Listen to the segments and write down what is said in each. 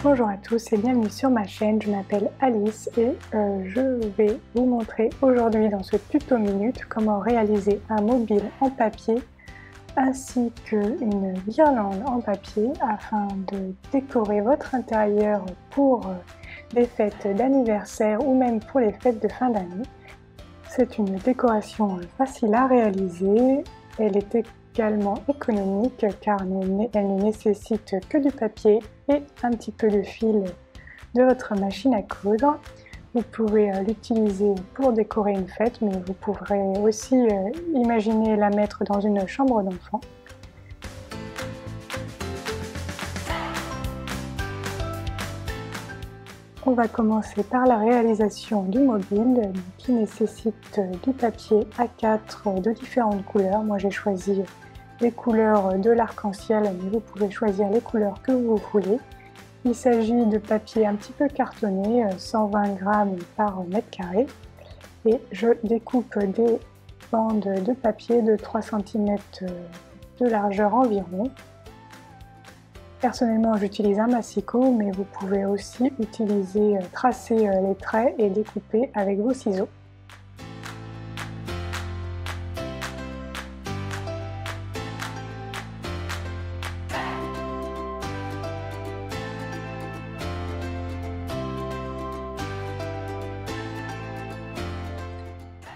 Bonjour à tous et bienvenue sur ma chaîne, je m'appelle Alice et je vais vous montrer aujourd'hui dans ce tuto minute comment réaliser un mobile en papier ainsi qu'une guirlande en papier afin de décorer votre intérieur pour des fêtes d'anniversaire ou même pour les fêtes de fin d'année. C'est une décoration facile à réaliser, elle est également économique car elle ne nécessite que du papier et un petit peu de fil de votre machine à coudre. Vous pouvez l'utiliser pour décorer une fête, mais vous pourrez aussi imaginer la mettre dans une chambre d'enfant. On va commencer par la réalisation du mobile qui nécessite du papier A4 de différentes couleurs. Moi j'ai choisi les couleurs de l'arc-en-ciel, mais vous pouvez choisir les couleurs que vous voulez. Il s'agit de papier un petit peu cartonné, 120 grammes par mètre carré. Et je découpe des bandes de papier de 3 cm de largeur environ. Personnellement, j'utilise un massicot, mais vous pouvez aussi tracer les traits et découper avec vos ciseaux.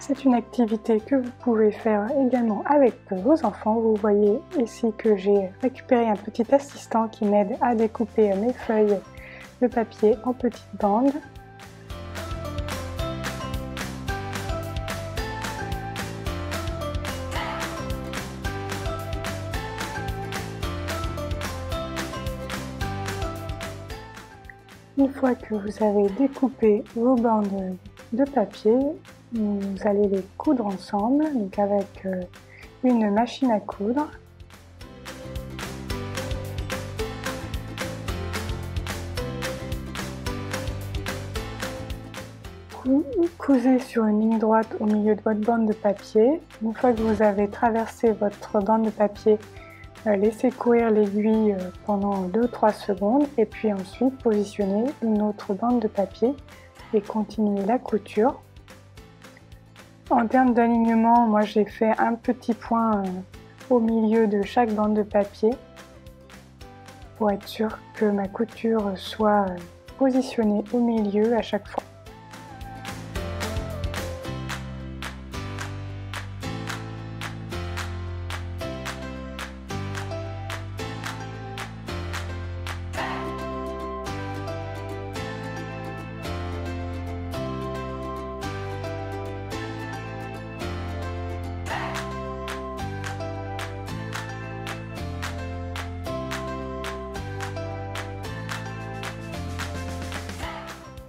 C'est une activité que vous pouvez faire également avec vos enfants. Vous voyez ici que j'ai récupéré un petit assistant qui m'aide à découper mes feuilles de papier en petites bandes. Une fois que vous avez découpé vos bandes de papier, vous allez les coudre ensemble, donc avec une machine à coudre. Cousez sur une ligne droite au milieu de votre bande de papier. Une fois que vous avez traversé votre bande de papier, laissez courir l'aiguille pendant 2-3 secondes et puis ensuite positionnez une autre bande de papier et continuez la couture. En termes d'alignement, moi j'ai fait un petit point au milieu de chaque bande de papier pour être sûr que ma couture soit positionnée au milieu à chaque fois.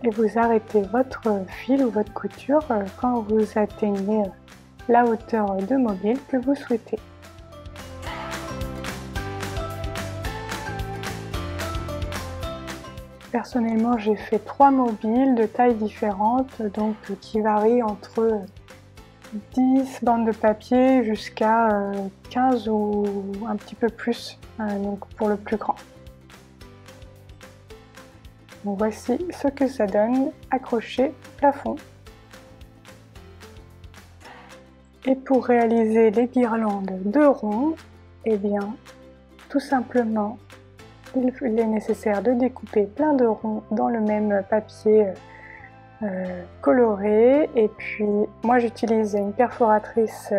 Et vous arrêtez votre fil ou votre couture quand vous atteignez la hauteur de mobile que vous souhaitez. Personnellement, j'ai fait 3 mobiles de tailles différentes, donc qui varient entre 10 bandes de papier jusqu'à 15 ou un petit peu plus, donc pour le plus grand. Donc voici ce que ça donne accroché au plafond. Et pour réaliser les guirlandes de ronds, eh bien, tout simplement, il est nécessaire de découper plein de ronds dans le même papier coloré. Et puis, moi j'utilise une perforatrice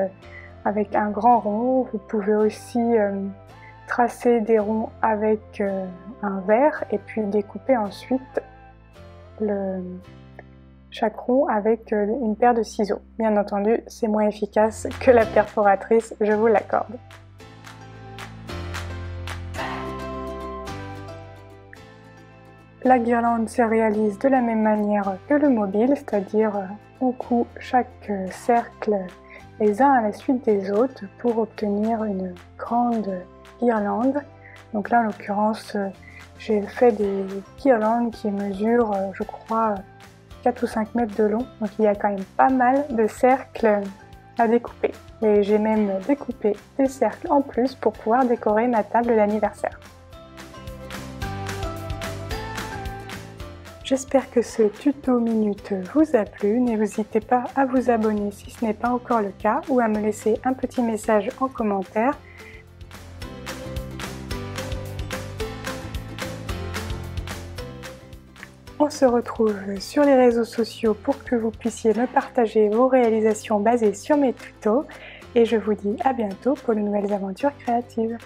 avec un grand rond. Vous pouvez aussi tracer des ronds avec un verre et puis découper ensuite chaque rond avec une paire de ciseaux. Bien entendu, c'est moins efficace que la perforatrice, je vous l'accorde. La guirlande se réalise de la même manière que le mobile, c'est-à-dire on coud chaque cercle les uns à la suite des autres pour obtenir une grande guirlande. Donc là en l'occurrence j'ai fait des guirlandes qui mesurent je crois 4 ou 5 mètres de long, donc il y a quand même pas mal de cercles à découper. Et j'ai même découpé des cercles en plus pour pouvoir décorer ma table d'anniversaire. J'espère que ce tuto minute vous a plu. N'hésitez pas à vous abonner si ce n'est pas encore le cas ou à me laisser un petit message en commentaire. On se retrouve sur les réseaux sociaux pour que vous puissiez me partager vos réalisations basées sur mes tutos et je vous dis à bientôt pour de nouvelles aventures créatives.